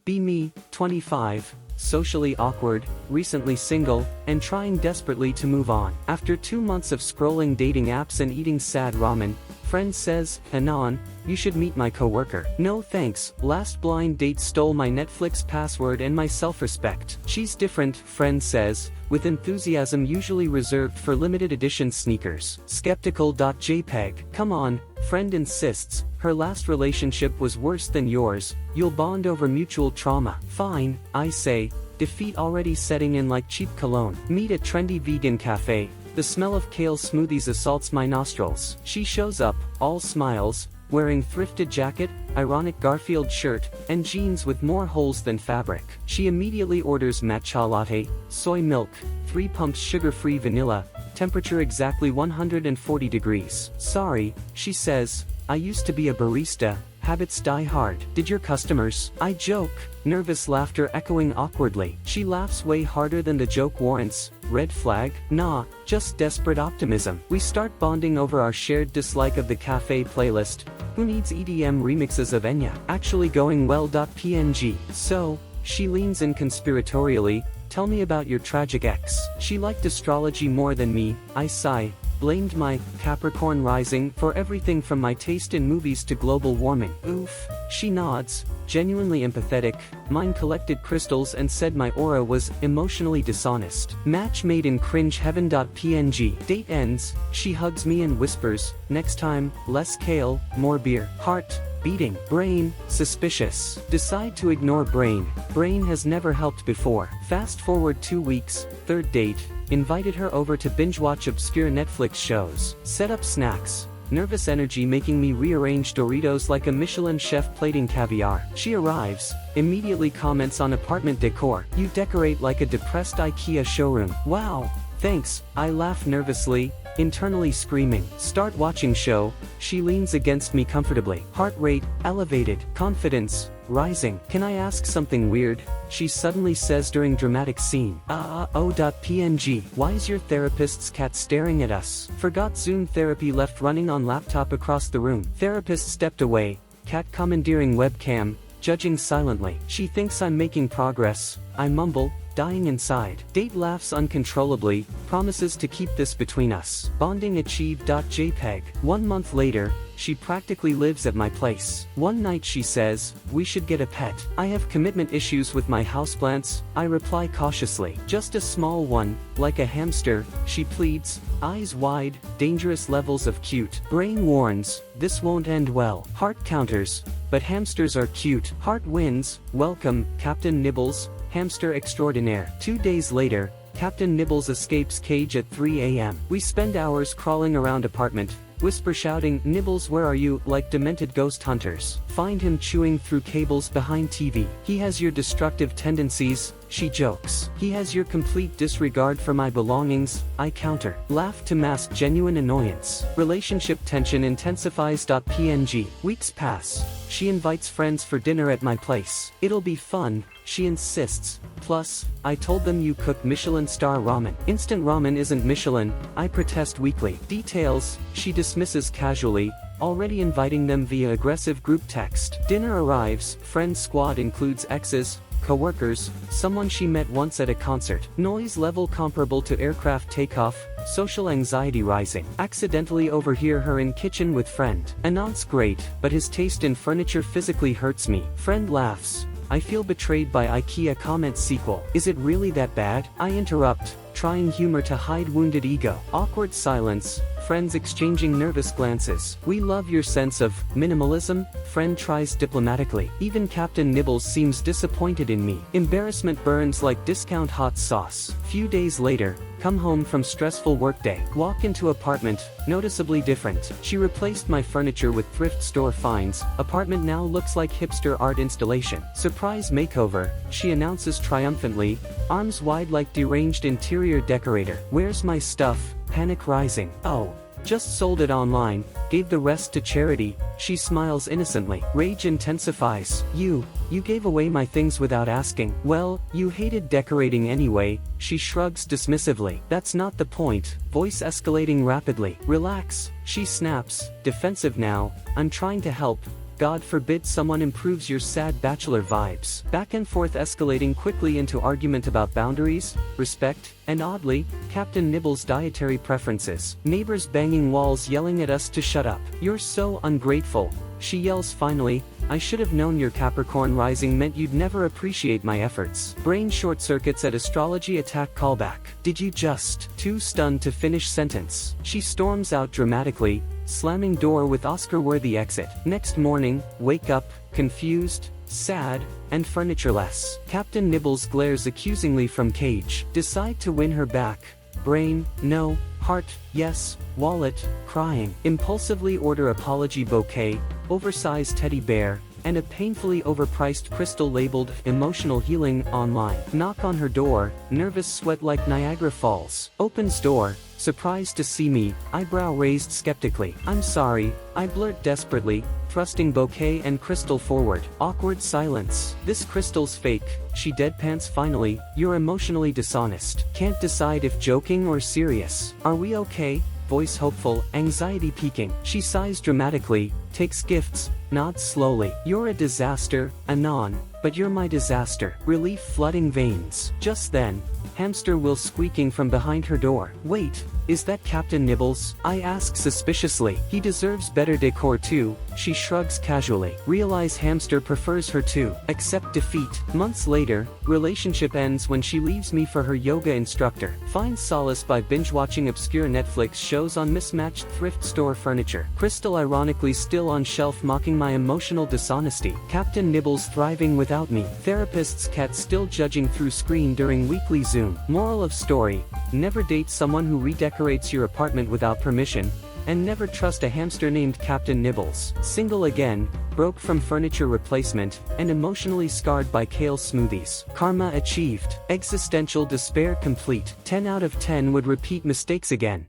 Be me, 25, socially awkward, recently single, and trying desperately to move on. After 2 months of scrolling dating apps and eating sad ramen, friend says, Anon, you should meet my coworker. No thanks, last blind date stole my Netflix password and my self-respect. She's different, friend says, with enthusiasm usually reserved for limited edition sneakers. Skeptical.jpg. Come on, friend insists, her last relationship was worse than yours, you'll bond over mutual trauma. Fine, I say, defeat already setting in like cheap cologne. Meet at trendy vegan cafe. The smell of kale smoothies assaults my nostrils. She shows up, all smiles, wearing thrifted jacket, ironic Garfield shirt, and jeans with more holes than fabric. She immediately orders matcha latte, soy milk, 3 pumps sugar-free vanilla, temperature exactly 140 degrees. Sorry, she says, I used to be a barista, habits die hard. Did your customers? I joke, nervous laughter echoing awkwardly. She laughs way harder than the joke warrants. Red flag? Nah, just desperate optimism. We start bonding over our shared dislike of the cafe playlist. Who needs EDM remixes of Enya? Actually going well.png. So, she leans in conspiratorially, tell me about your tragic ex. She liked astrology more than me, I sigh. Blamed my Capricorn rising for everything from my taste in movies to global warming. Oof. She nods, genuinely empathetic. Mine collected crystals and said my aura was emotionally dishonest. Match made in cringe heaven.png. Date ends, she hugs me and whispers, next time, less kale, more beer. Heart beating. Brain, suspicious. Decide to ignore brain. Brain has never helped before. Fast forward 2 weeks, third date. Invited her over to binge-watch obscure Netflix shows. Set up snacks. Nervous energy making me rearrange Doritos like a Michelin chef plating caviar. She arrives, immediately comments on apartment decor. You decorate like a depressed IKEA showroom. Wow, thanks, I laugh nervously, internally screaming. Start watching show, she leans against me comfortably. Heart rate, elevated. Confidence, rising. Can I ask something weird? She suddenly says during dramatic scene. O.png. Why is your therapist's cat staring at us? Forgot Zoom therapy left running on laptop across the room. Therapist stepped away, cat commandeering webcam, judging silently. She thinks I'm making progress, I mumble, dying inside. Date laughs uncontrollably, promises to keep this between us. Bonding achieved.jpg. 1 month later, she practically lives at my place. One night she says, we should get a pet. I have commitment issues with my houseplants, I reply cautiously. Just a small one, like a hamster, she pleads, eyes wide, dangerous levels of cute. Brain warns, this won't end well. Heart counters, but hamsters are cute. Heart wins, welcome, Captain Nibbles, hamster extraordinaire. 2 days later, Captain Nibbles escapes cage at 3 a.m. We spend hours crawling around apartment, whisper shouting, Nibbles where are you, like demented ghost hunters. Find him chewing through cables behind TV. He has your destructive tendencies, she jokes. He has your complete disregard for my belongings, I counter. Laugh to mask genuine annoyance. Relationship tension intensifies.png. Weeks pass. She invites friends for dinner at my place. It'll be fun, she insists. Plus, I told them you cook Michelin star ramen. Instant ramen isn't Michelin, I protest weakly. Details, she dismisses casually, already inviting them via aggressive group text. Dinner arrives, friend squad includes exes, co-workers, someone she met once at a concert. Noise level comparable to aircraft takeoff, social anxiety rising. Accidentally overhear her in kitchen with friend. Anon's great, but his taste in furniture physically hurts me. Friend laughs. I feel betrayed by IKEA comment sequel. Is it really that bad? I interrupt, trying humor to hide wounded ego. Awkward silence, friends exchanging nervous glances. We love your sense of minimalism, friend tries diplomatically. Even Captain Nibbles seems disappointed in me. Embarrassment burns like discount hot sauce. Few days later, come home from stressful workday. Walk into apartment, noticeably different. She replaced my furniture with thrift store finds. Apartment now looks like hipster art installation. Surprise makeover, she announces triumphantly, arms wide like deranged interior decorator. Where's my stuff? Panic rising. Oh, just sold it online, gave the rest to charity, she smiles innocently. Rage intensifies. You gave away my things without asking. Well, you hated decorating anyway, she shrugs dismissively. That's not the point, voice escalating rapidly. Relax, she snaps, defensive now, I'm trying to help. God forbid someone improves your sad bachelor vibes. Back and forth escalating quickly into argument about boundaries, respect, and oddly, Captain Nibbles' dietary preferences. Neighbors banging walls yelling at us to shut up. You're so ungrateful, she yells finally. I should have known your Capricorn rising meant you'd never appreciate my efforts. Brain short circuits at astrology attack callback. Did you just? Too stunned to finish sentence. She storms out dramatically, slamming door with Oscar-worthy exit. Next morning, wake up, confused, sad, and furnitureless. Captain Nibbles glares accusingly from cage. Decide to win her back. Brain, no. Heart, yes. Wallet, crying. Impulsively order apology bouquet, oversized teddy bear, and a painfully overpriced crystal labeled emotional healing online. Knock on her door, nervous sweat like Niagara Falls. Opens door, surprised to see me, eyebrow raised skeptically. I'm sorry, I blurt desperately, thrusting bouquet and crystal forward. Awkward silence. This crystal's fake, she deadpans finally. You're emotionally dishonest. Can't decide if joking or serious. Are we okay? Voice hopeful, anxiety peaking. She sighs dramatically, takes gifts, nods slowly. You're a disaster, Anon, but you're my disaster. Relief flooding veins. Just then, Hamster will squeaking from behind her door. Wait, is that Captain Nibbles? I ask suspiciously. He deserves better decor too, she shrugs casually. Realize Hamster prefers her too. Accept defeat. Months later, relationship ends when she leaves me for her yoga instructor. Finds solace by binge-watching obscure Netflix shows on mismatched thrift store furniture. Crystal ironically still on shelf mocking my emotional dishonesty. Captain Nibbles thriving without me. Therapist's cat still judging through screen during weekly Zoom. Moral of story, never date someone who redecorates your apartment without permission, and never trust a hamster named Captain Nibbles. Single again, broke from furniture replacement, and emotionally scarred by kale smoothies. Karma achieved. Existential despair complete. 10 out of 10 would repeat mistakes again.